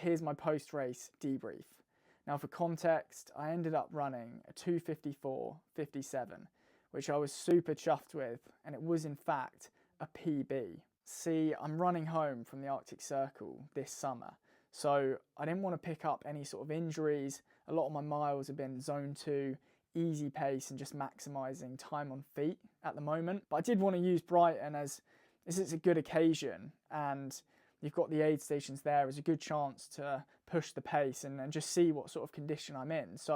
here's my post-race debrief. Now for context, I ended up running a 2:54.57, which I was super chuffed with, and it was in fact a PB. See, I'm running home from the Arctic Circle this summer, so I didn't want to pick up any sort of injuries. A lot of my miles have been zone 2, easy pace and just maximising time on feet at the moment. But I did want to use Brighton as this is a good occasion, and you've got the aid stations there as a good chance to push the pace and just see what sort of condition I'm in. So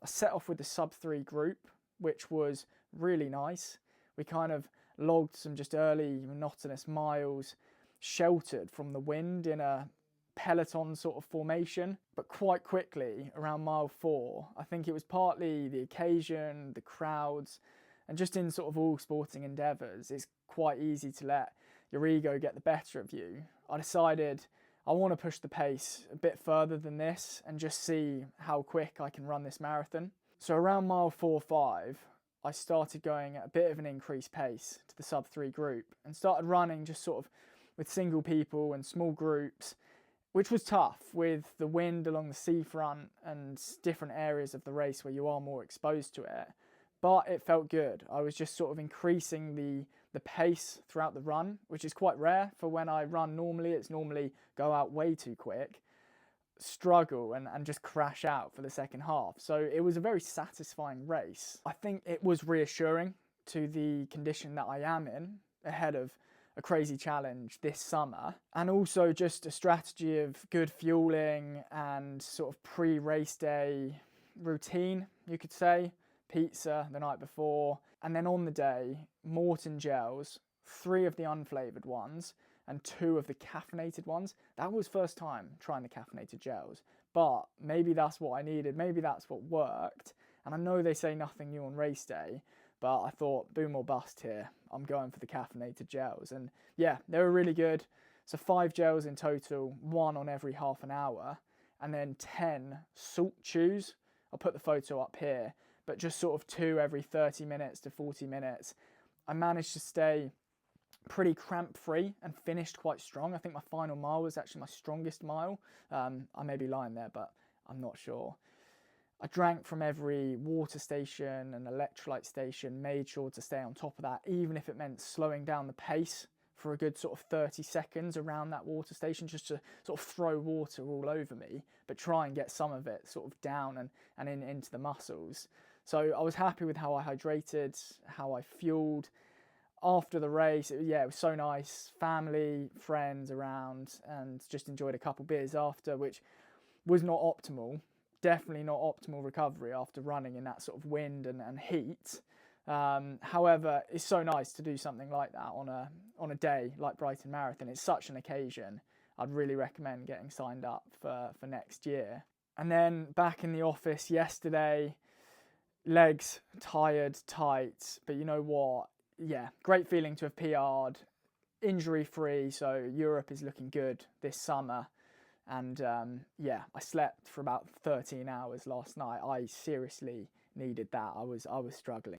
I set off with the sub 3 group, which was really nice. We kind of logged some just early monotonous miles, sheltered from the wind in a peloton sort of formation. But quite quickly, around mile 4, I think it was partly the occasion, the crowds, and just in sort of all sporting endeavours, it's quite easy to let your ego get the better of you. I decided I want to push the pace a bit further than this and just see how quick I can run this marathon. So around mile 4-5, I started going at a bit of an increased pace to the sub 3 group and started running just sort of with single people and small groups, which was tough with the wind along the seafront and different areas of the race where you are more exposed to it. But it felt good. I was just sort of increasing the pace throughout the run, which is quite rare for when I run normally. It's normally go out way too quick, struggle and just crash out for the second half. So it was a very satisfying race. I think it was reassuring to the condition that I am in ahead of a crazy challenge this summer, and also just a strategy of good fueling and sort of pre-race day routine, you could say. Pizza the night before, and then on the day, Morton gels, 3 of the unflavoured ones and 2 of the caffeinated ones. That was first time trying the caffeinated gels, but maybe that's what I needed, maybe that's what worked. And I know they say nothing new on race day, but I thought boom or bust here. I'm going for the caffeinated gels, and yeah, they were really good. So 5 gels in total, 1 on every half an hour, and then 10 salt chews. I'll put the photo up here, but just sort of 2 every 30 minutes to 40 minutes. I managed to stay pretty cramp free and finished quite strong. I think my final mile was actually my strongest mile. I may be lying there, but I'm not sure. I drank from every water station and electrolyte station, made sure to stay on top of that, even if it meant slowing down the pace for a good sort of 30 seconds around that water station, just to sort of throw water all over me, but try and get some of it sort of down and into the muscles. So I was happy with how I hydrated, how I fueled. After the race, it was so nice. Family, friends around, and just enjoyed a couple beers after, which was not optimal. Definitely not optimal recovery after running in that sort of wind and heat. However, it's so nice to do something like that on a day like Brighton Marathon. It's such an occasion. I'd really recommend getting signed up for next year. And then back in the office yesterday, legs tired, tight, but you know what? Yeah, great feeling to have PR'd, injury free, so Europe is looking good this summer. And yeah, I slept for about 13 hours last night. I seriously needed that. I was struggling.